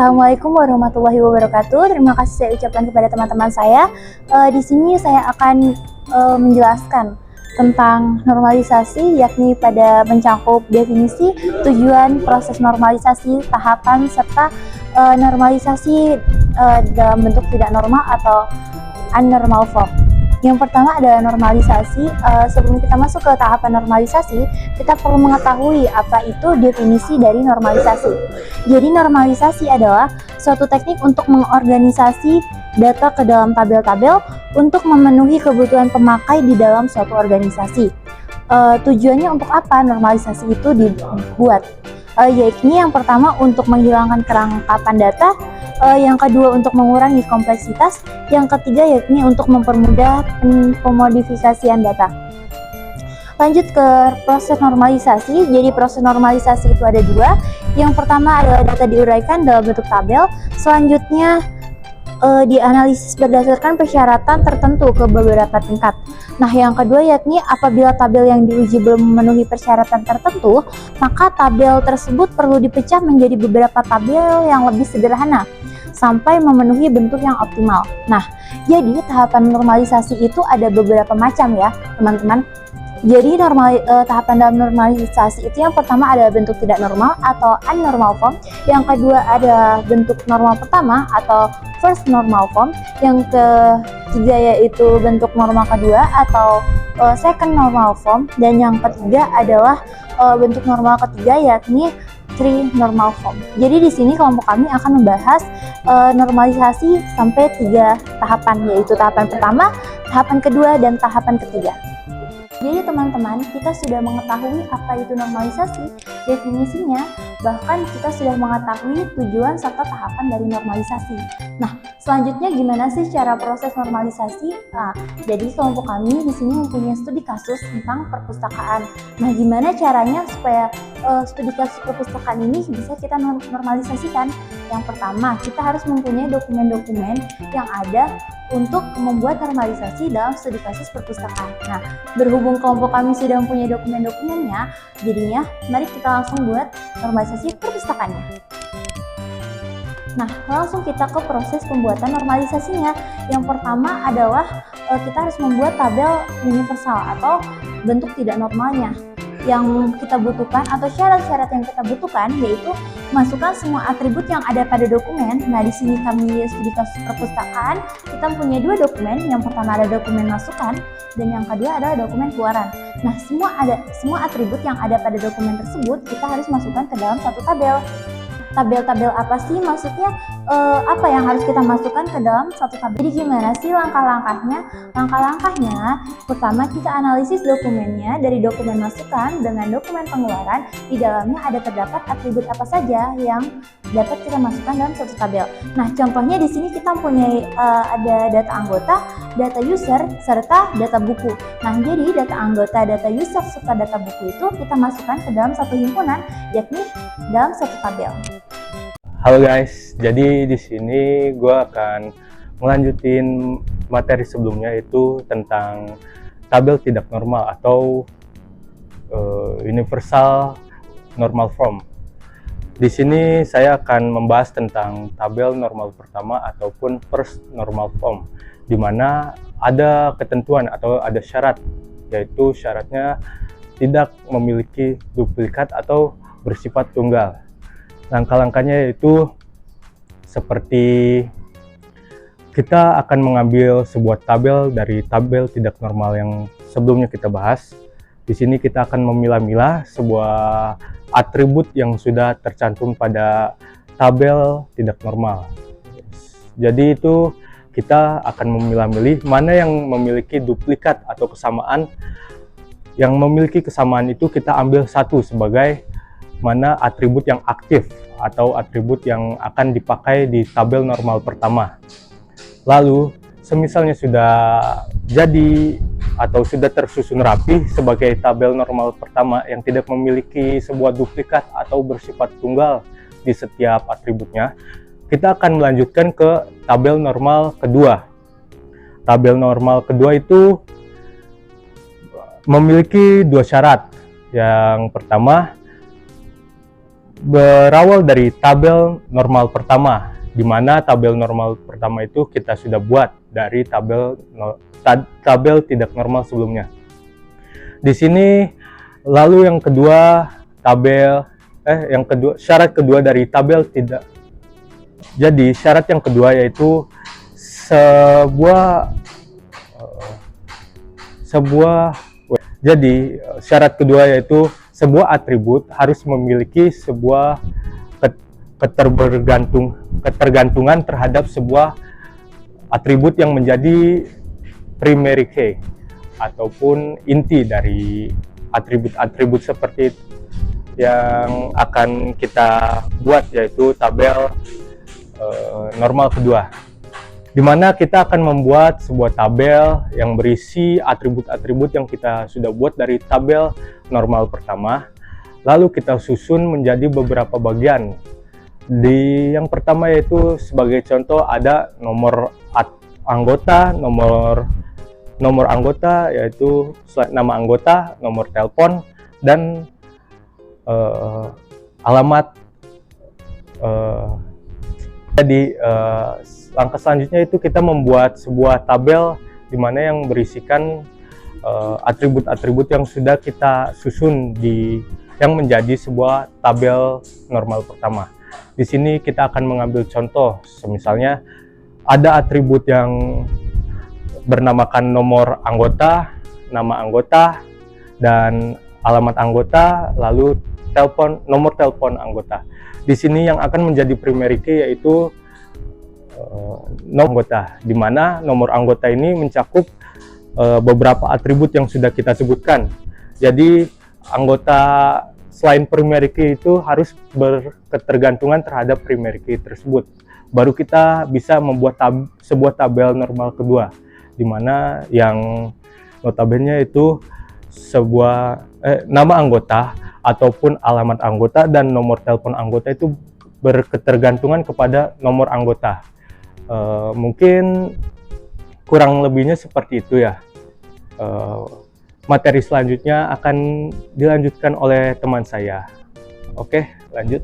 Assalamualaikum warahmatullahi wabarakatuh. Terima kasih saya ucapkan kepada teman-teman saya. Di sini saya akan menjelaskan tentang normalisasi, yakni pada mencakup definisi, tujuan, proses normalisasi, tahapan, serta normalisasi dalam bentuk tidak normal atau unnormal form. Yang pertama adalah normalisasi. Sebelum kita masuk ke tahapan normalisasi, kita perlu mengetahui apa itu definisi dari normalisasi. Jadi normalisasi adalah suatu teknik untuk mengorganisasi data ke dalam tabel-tabel untuk memenuhi kebutuhan pemakai di dalam suatu organisasi. Tujuannya untuk apa normalisasi itu dibuat? Yaitu yang pertama untuk menghilangkan kerangkapan data, yang kedua untuk mengurangi kompleksitas, yang ketiga yakni untuk mempermudah pemodifikasian data. Lanjut ke proses normalisasi. Jadi proses normalisasi itu ada dua. Yang pertama adalah data diuraikan dalam bentuk tabel. Selanjutnya dianalisis berdasarkan persyaratan tertentu ke beberapa tingkat. Nah, yang kedua yakni apabila tabel yang diuji belum memenuhi persyaratan tertentu, maka tabel tersebut perlu dipecah menjadi beberapa tabel yang lebih sederhana sampai memenuhi bentuk yang optimal. Nah, jadi tahapan normalisasi itu ada beberapa macam ya, teman-teman. Jadi tahapan dalam normalisasi itu yang pertama ada bentuk tidak normal atau unnormal form, yang kedua ada bentuk normal pertama atau first normal form, yang ketiga yaitu bentuk normal kedua atau second normal form, dan yang ketiga adalah bentuk normal ketiga yakni three normal form. Jadi di sini kelompok kami akan membahas normalisasi sampai 3 tahapan, yaitu tahapan pertama, tahapan kedua, dan tahapan ketiga. Jadi teman-teman, kita sudah mengetahui apa itu normalisasi, definisinya, bahkan kita sudah mengetahui tujuan serta tahapan dari normalisasi. Nah, selanjutnya gimana sih cara proses normalisasi? Nah, jadi kelompok kami di sini mempunyai studi kasus tentang perpustakaan. Nah, gimana caranya supaya studi kasus perpustakaan ini bisa kita normalisasikan? Yang pertama, kita harus mempunyai dokumen-dokumen yang ada untuk membuat normalisasi dalam studi kasus perpustakaan. Nah, berhubung kelompok kami sudah mempunyai dokumen-dokumennya, jadinya mari kita langsung buat normalisasi perpustakaannya. Nah, langsung kita ke proses pembuatan normalisasinya. Yang pertama adalah kita harus membuat tabel universal atau bentuk tidak normalnya. Yang kita butuhkan atau syarat-syarat yang kita butuhkan yaitu masukkan semua atribut yang ada pada dokumen. Nah, di sini kami studi kasus perpustakaan, kita punya 2 dokumen. Yang pertama ada dokumen masukan dan yang kedua adalah dokumen keluaran. Nah, semua atribut yang ada pada dokumen tersebut kita harus masukkan ke dalam satu tabel. Tabel-tabel apa sih? Maksudnya apa yang harus kita masukkan ke dalam satu tabel? Jadi gimana sih langkah-langkahnya? Langkah-langkahnya, pertama kita analisis dokumennya dari dokumen masukan dengan dokumen pengeluaran. Di dalamnya ada terdapat atribut apa saja yang dapat kita masukkan dalam satu tabel. Nah, contohnya di sini kita mempunyai ada data anggota, data user, serta data buku. Nah, jadi data anggota, data user, serta data buku itu kita masukkan ke dalam satu himpunan, yakni dalam satu tabel. Halo guys, jadi di sini gue akan melanjutin materi sebelumnya, yaitu tentang tabel tidak normal atau universal normal form. Di sini saya akan membahas tentang tabel normal pertama ataupun first normal form, di mana ada ketentuan atau ada syarat, yaitu syaratnya tidak memiliki duplikat atau bersifat tunggal. Langkah-langkahnya yaitu seperti kita akan mengambil sebuah tabel dari tabel tidak normal yang sebelumnya kita bahas. Di sini kita akan memilah-milah sebuah atribut yang sudah tercantum pada tabel tidak normal. Jadi itu kita akan memilah-milih mana yang memiliki duplikat atau kesamaan. Yang memiliki kesamaan itu kita ambil satu sebagai mana atribut yang aktif atau atribut yang akan dipakai di tabel normal pertama. Lalu, semisalnya sudah jadi atau sudah tersusun rapi sebagai tabel normal pertama yang tidak memiliki sebuah duplikat atau bersifat tunggal di setiap atributnya, kita akan melanjutkan ke tabel normal kedua. Tabel normal kedua itu memiliki 2 syarat. Yang pertama, berawal dari tabel normal pertama, di mana tabel normal pertama itu kita sudah buat dari tabel tidak normal sebelumnya. Di sini lalu yang kedua syarat kedua dari tabel tidak. Jadi syarat yang kedua yaitu syarat kedua yaitu sebuah atribut harus memiliki sebuah ketergantungan terhadap sebuah atribut yang menjadi primary key ataupun inti dari atribut-atribut seperti yang akan kita buat, yaitu tabel normal kedua, di mana kita akan membuat sebuah tabel yang berisi atribut-atribut yang kita sudah buat dari tabel normal pertama, lalu kita susun menjadi beberapa bagian. Yang pertama yaitu sebagai contoh ada nomor anggota, nomor anggota yaitu nama anggota, nomor telepon, dan alamat. Jadi langkah selanjutnya itu kita membuat sebuah tabel di mana yang berisikan atribut-atribut yang sudah kita susun yang menjadi sebuah tabel normal pertama. Di sini kita akan mengambil contoh, misalnya ada atribut yang bernamakan nomor anggota, nama anggota, dan alamat anggota, lalu nomor telepon anggota. Di sini yang akan menjadi primary key yaitu nomor anggota, di mana nomor anggota ini mencakup beberapa atribut yang sudah kita sebutkan. Jadi anggota selain primary key itu harus berketergantungan terhadap primary key tersebut. Baru kita bisa membuat sebuah tabel normal kedua, di mana yang notabene itu sebuah nama anggota ataupun alamat anggota dan nomor telepon anggota itu berketergantungan kepada nomor anggota. Mungkin kurang lebihnya seperti itu ya. Materi selanjutnya akan dilanjutkan oleh teman saya. Oke, lanjut.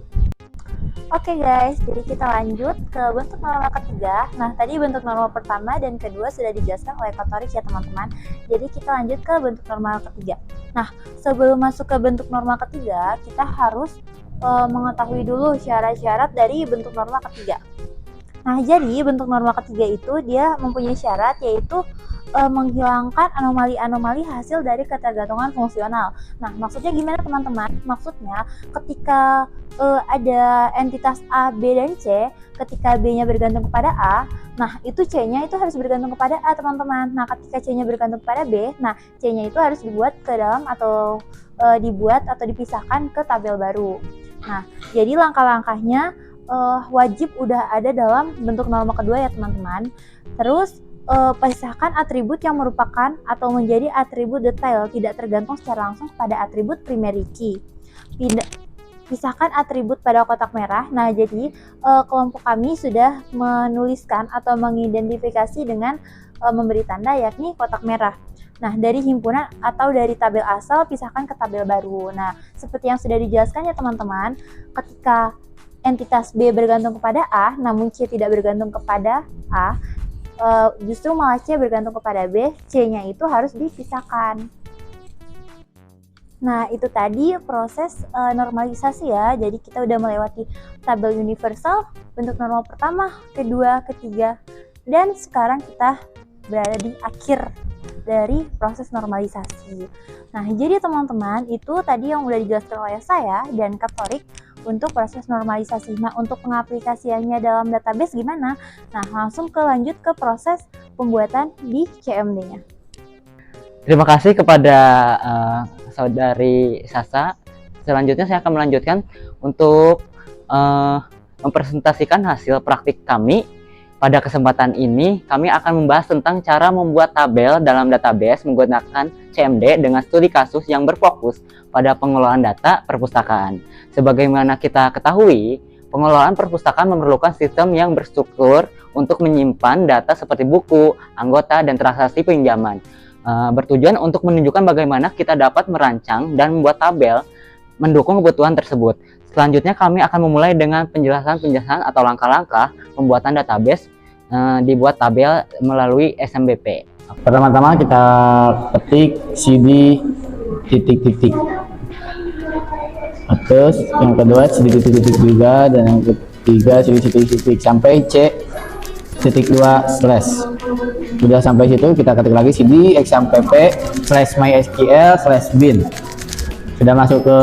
Oke guys, jadi kita lanjut ke bentuk normal ketiga. Nah, tadi bentuk normal pertama dan kedua sudah dijelaskan oleh Kak Torik ya teman-teman. Jadi kita lanjut ke bentuk normal ketiga. Nah, sebelum masuk ke bentuk normal ketiga, kita harus mengetahui dulu syarat-syarat dari bentuk normal ketiga. Nah, jadi bentuk normal ketiga itu dia mempunyai syarat yaitu menghilangkan anomali-anomali hasil dari ketergantungan fungsional. Nah, maksudnya gimana teman-teman? Maksudnya ketika ada entitas A, B, dan C, ketika B-nya bergantung kepada A, nah itu C-nya itu harus bergantung kepada A teman-teman. Nah, ketika C-nya bergantung kepada B, nah C-nya itu harus dibuat ke dalam atau dipisahkan ke tabel baru. Nah, jadi langkah-langkahnya wajib udah ada dalam bentuk normal kedua ya teman-teman. Terus pisahkan atribut yang merupakan atau menjadi atribut detail tidak tergantung secara langsung pada atribut primary key. Pisahkan atribut pada kotak merah. Nah, jadi kelompok kami sudah menuliskan atau mengidentifikasi dengan memberi tanda yakni kotak merah. Nah, dari himpunan atau dari tabel asal pisahkan ke tabel baru. Nah, seperti yang sudah dijelaskan ya teman-teman, ketika entitas B bergantung kepada A namun C tidak bergantung kepada A, justru malah C bergantung kepada B, C-nya itu harus dipisahkan. Nah, itu tadi proses normalisasi ya. Jadi kita udah melewati tabel universal, bentuk normal pertama, kedua, ketiga, dan sekarang kita berada di akhir dari proses normalisasi. Nah, jadi teman-teman, itu tadi yang udah dijelaskan oleh saya dan Kak Torik untuk proses normalisasi. Nah, untuk pengaplikasiannya dalam database gimana? Nah, langsung lanjut ke proses pembuatan di CMD-nya. Terima kasih kepada Saudari Sasa. Selanjutnya saya akan melanjutkan untuk mempresentasikan hasil praktik kami. Pada kesempatan ini, kami akan membahas tentang cara membuat tabel dalam database menggunakan CMD dengan studi kasus yang berfokus pada pengelolaan data perpustakaan. Sebagaimana kita ketahui, pengelolaan perpustakaan memerlukan sistem yang berstruktur untuk menyimpan data seperti buku, anggota, dan transaksi pinjaman. Bertujuan untuk menunjukkan bagaimana kita dapat merancang dan membuat tabel mendukung kebutuhan tersebut. Selanjutnya kami akan memulai dengan penjelasan-penjelasan atau langkah-langkah pembuatan database dibuat tabel melalui SMBP. Pertama-tama kita ketik cd titik-titik. Terus yang kedua cd titik-titik juga, dan yang ketiga cd titik-titik sampai c titik 2 slash. Sudah sampai situ kita ketik lagi cd xampp /mysql/bin. Sudah masuk ke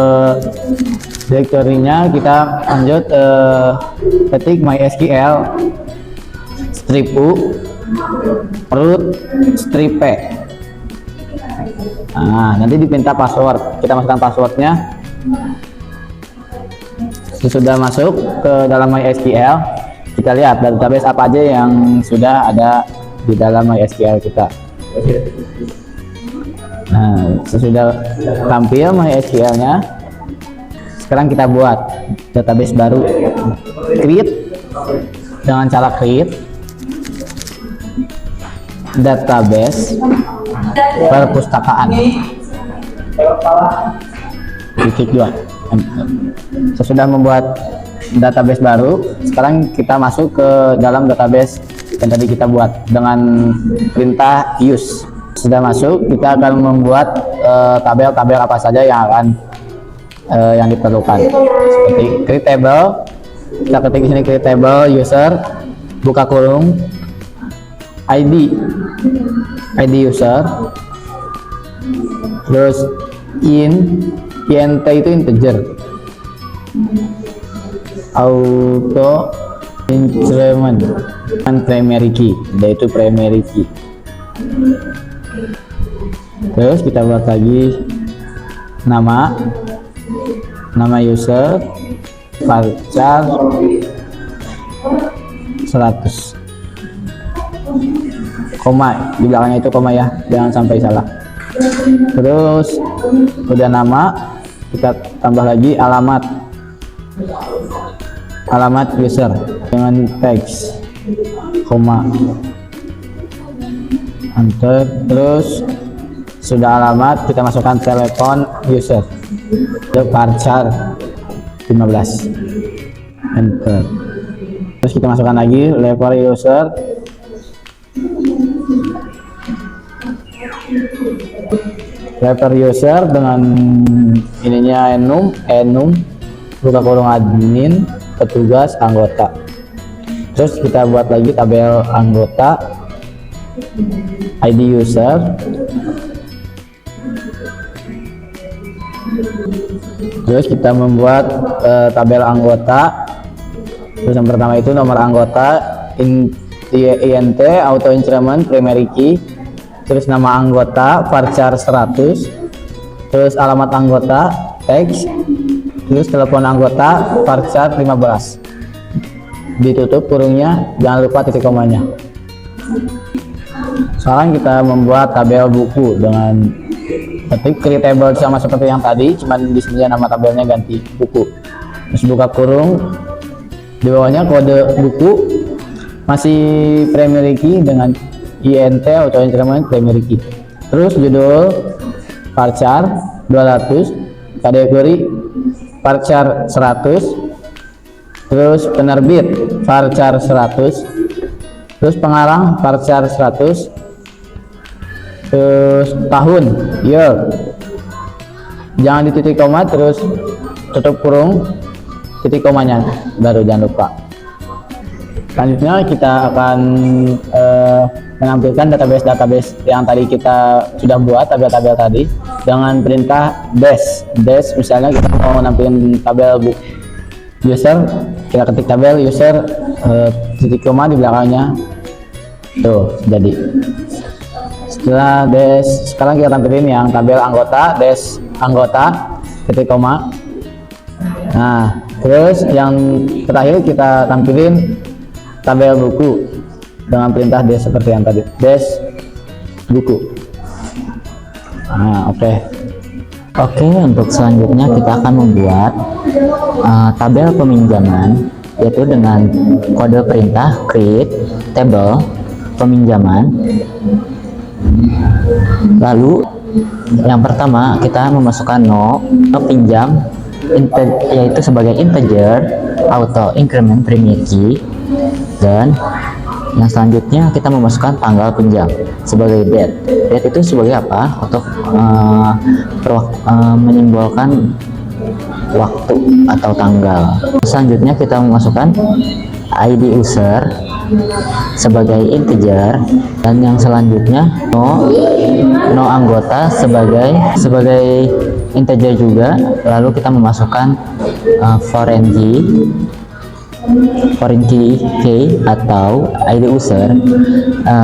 direktorinya, kita lanjut ketik mysql strip u root strip p. Nah, nanti dipinta password, kita masukkan passwordnya. Sudah masuk ke dalam MySQL, kita lihat database apa aja yang sudah ada di dalam MySQL kita. Nah, sesudah tampil MySQL-nya, sekarang kita buat database baru. Create dengan cara create database perpustakaan. Titik 2. Sesudah membuat database baru, sekarang kita masuk ke dalam database yang tadi kita buat dengan perintah use. Sudah masuk, kita akan membuat tabel-tabel apa saja yang akan yang diperlukan. Seperti create table, kita ketik di sini create table user, buka kurung, ID user, terus int itu integer, auto increment, dan primary key, yaitu primary key. Terus kita buat lagi nama user, varchar 100, koma di belakangnya itu koma ya, jangan sampai salah. Terus udah nama, kita tambah lagi alamat user dengan teks koma, enter. Terus sudah alamat, kita masukkan telepon user, varchar 15, enter. Terus kita masukkan lagi level user, dengan ininya enum, buka kurung admin, petugas, anggota. Terus kita buat lagi tabel anggota, ID user, terus kita membuat tabel anggota. Terus yang pertama itu nomor anggota, int auto increment primary key, terus nama anggota varchar 100, terus alamat anggota teks, terus telepon anggota varchar 15, ditutup kurungnya, jangan lupa titik komanya. Sekarang kita membuat tabel buku dengan ketik create table sama seperti yang tadi, cuman di sini nama tabelnya ganti buku. Terus buka kurung, di bawahnya kode buku masih primary key dengan int auto increment primary key. Terus judul varchar 200, kategori varchar 100, terus penerbit varchar 100, terus pengarang varchar 100, terus tahun year, jangan di titik koma, terus tutup kurung, titik komanya baru, jangan lupa. Selanjutnya kita akan menampilkan database yang tadi kita sudah buat, tabel-tabel tadi dengan perintah dash. Misalnya kita mau nampilin tabel book user, kita ketik tabel user titik koma di belakangnya, tuh jadi. Setelah dash, sekarang kita tampilin yang tabel anggota, dash anggota titik koma. Nah, terus yang terakhir kita tampilin tabel buku dengan perintah dash seperti yang tadi, dash buku. Nah, oke, Untuk selanjutnya kita akan membuat tabel peminjaman, yaitu dengan kode perintah create table peminjaman. Lalu yang pertama kita memasukkan no pinjam yaitu sebagai integer, auto increment primary key, dan yang selanjutnya kita memasukkan tanggal pinjam sebagai date. Date itu sebagai apa? Untuk menyimbolkan waktu atau tanggal. Selanjutnya kita memasukkan ID user sebagai integer, dan yang selanjutnya no anggota sebagai integer juga. Lalu kita memasukkan foreign key atau ID user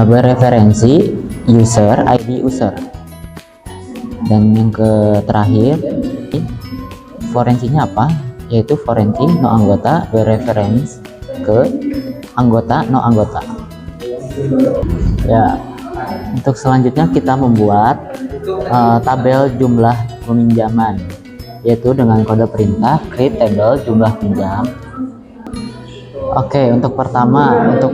bereferensi user ID user. Dan yang terakhir, foreign-nya apa? Yaitu foreign key no anggota bereferensi ke anggota no anggota. Ya, untuk selanjutnya kita membuat tabel jumlah peminjaman, yaitu dengan kode perintah create table jumlah pinjam. Oke, untuk pertama, untuk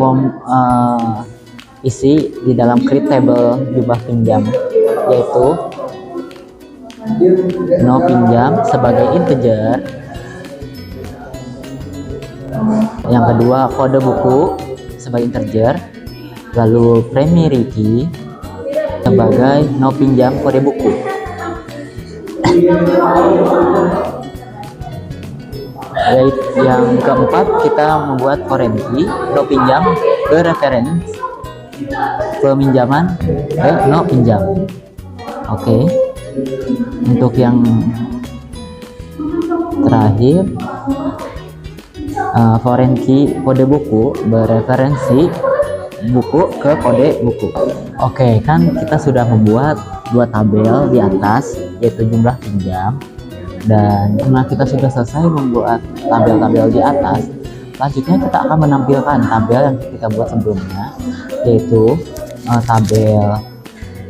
isi di dalam create table jumlah pinjam, yaitu no pinjam sebagai integer. Yang kedua, kode buku sebagai integer, lalu primary key sebagai no pinjam kode buku. Yang keempat, kita membuat foreign key no pinjam ke reference peminjaman ke no pinjam. Oke. Untuk yang terakhir, foreign key kode buku bereferensi buku ke kode buku. Oke, kan kita sudah membuat dua tabel di atas, yaitu jumlah pinjam. Dan karena kita sudah selesai membuat tabel-tabel di atas, selanjutnya kita akan menampilkan tabel yang kita buat sebelumnya, yaitu tabel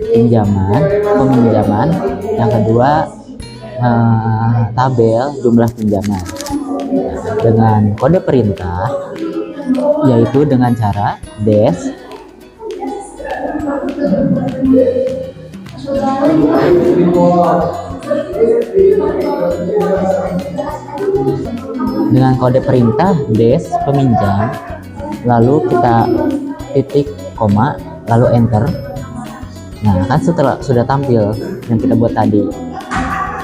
peminjaman. Yang kedua, tabel jumlah pinjaman dengan kode perintah, yaitu dengan cara dash dengan kode perintah dash peminjam, lalu kita titik koma lalu enter. Nah, kan sudah tampil yang kita buat tadi.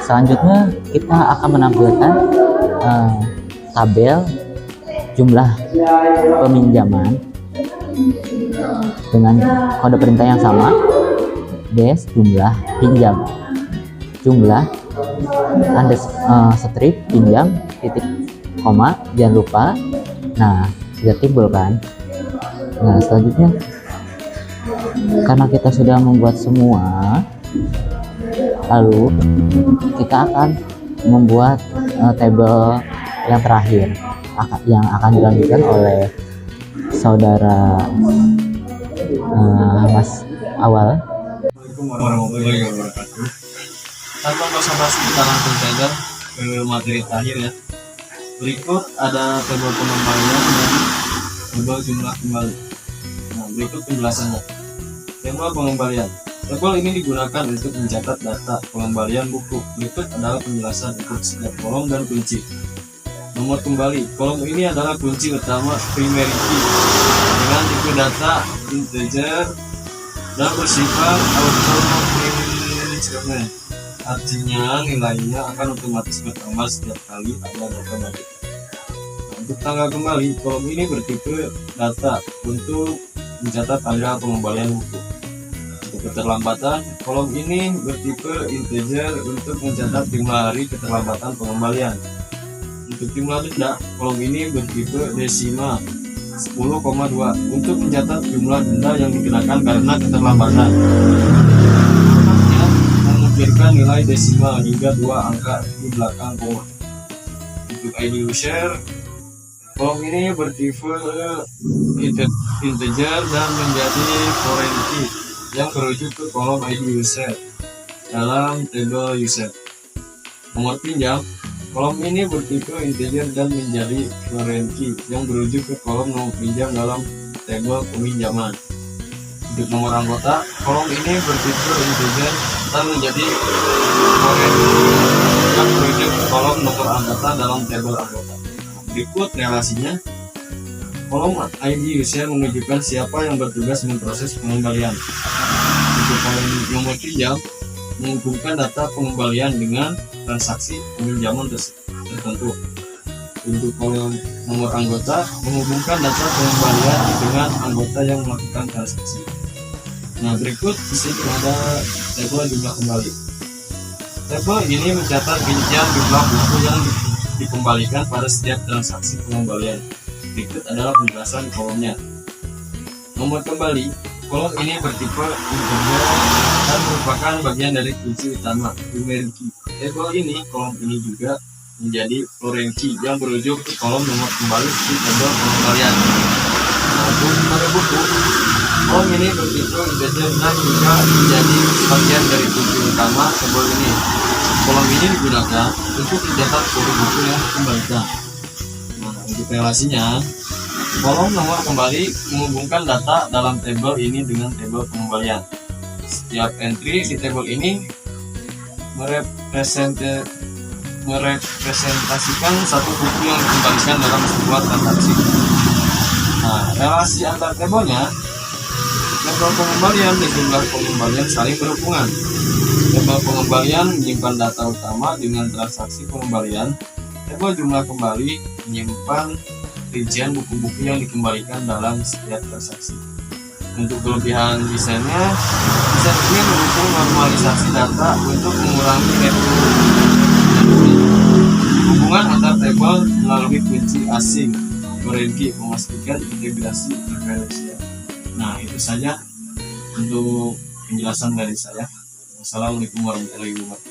Selanjutnya kita akan menampilkan tabel jumlah peminjaman dengan kode perintah yang sama, dash jumlah pinjam, jumlah strip pinjam titik koma, jangan lupa. Nah, sudah timbul kan. Nah, selanjutnya karena kita sudah membuat semua, lalu kita akan membuat tabel yang terakhir yang akan dilanjutkan oleh saudara Mas Awal. Assalamualaikum warahmatullahi wabarakatuh. Tanpa basa-basi kita langsung saja ke materi terakhir ya. Berikut ada tabel pengembalian dan tabel jumlah kembali. Nah, berikut penjelasannya. Tabel pengembalian. Tabel ini digunakan untuk mencatat data pengembalian buku. Berikut adalah penjelasan untuk setiap kolom dan kunci. Nomor kembali. Kolom ini adalah kunci utama primary key dengan tipe data integer dan bersifat auto increment. Artinya nilainya akan otomatis bertambah setiap kali ada data baru. Untuk tanggal kembali, kolom ini bertipe data untuk mencatat tanggal pengembalian buku. Untuk keterlambatan, kolom ini bertipe integer untuk mencatat jumlah hari keterlambatan pengembalian. Untuk jumlah denda, kolom ini bertipe desimal 10,2 untuk mencatat jumlah denda yang dikenakan karena keterlambatan. Mengukirkan nilai desimal hingga 2 angka di belakang koma. Untuk ID user, kolom ini bertipe integer dan menjadi foreign key yang merujuk ke kolom ID user dalam tabel user. Nomor pinjam, kolom ini bertipe integer dan menjadi foreign key yang merujuk ke kolom nomor pinjam dalam tabel peminjaman. Untuk nomor anggota, kolom ini bertipe integer dan menjadi foreign key yang merujuk ke kolom nomor anggota data dalam tabel anggota. Berikut relasinya. Kolom ID user menunjukkan siapa yang bertugas memproses pengembalian. Untuk kolom nomor pinjam menghubungkan data pengembalian dengan transaksi peminjaman tertentu. Untuk kolom nomor anggota menghubungkan data pengembalian dengan anggota yang melakukan transaksi. Nah, berikut di sini ada tabel jumlah kembali. Tabel ini mencatat rincian jumlah buku yang dikembalikan pada setiap transaksi pengembalian. Berikut adalah penjelasan kolomnya. Nomor kembali, kolom ini bertipe integer dan merupakan bagian dari kunci utama primary key. Tabel ini, kolom ini juga menjadi foreign key yang berujung ke kolom nomor kembali di tabel pengembalian. Nah, untuk pada buku, kolom ini bertipe integer dan juga menjadi bagian dari kunci utama tabel ini. Kolom ini digunakan untuk mencatat seluruh buku yang dikembalikan. Nah, untuk relasinya, kolom nomor kembali menghubungkan data dalam tabel ini dengan tabel pengembalian. Setiap entry di tabel ini merepresentasikan satu buku yang dikembalikan dalam sebuah transaksi. Nah, relasi antar tabelnya, tabel pengembalian dan jumlah pengembalian saling berhubungan. Tabel pengembalian menyimpan data utama dengan transaksi pengembalian. Tabel jumlah kembali menyimpan rincian buku-buku yang dikembalikan dalam setiap transaksi. Untuk kelebihan desainnya, desain ini mendukung normalisasi data untuk mengurangi hubungan antar tabel melalui kunci asing foreign key, memastikan integrasi referensial. Nah, itu saja untuk penjelasan dari saya. Wassalamualaikum warahmatullahi wabarakatuh.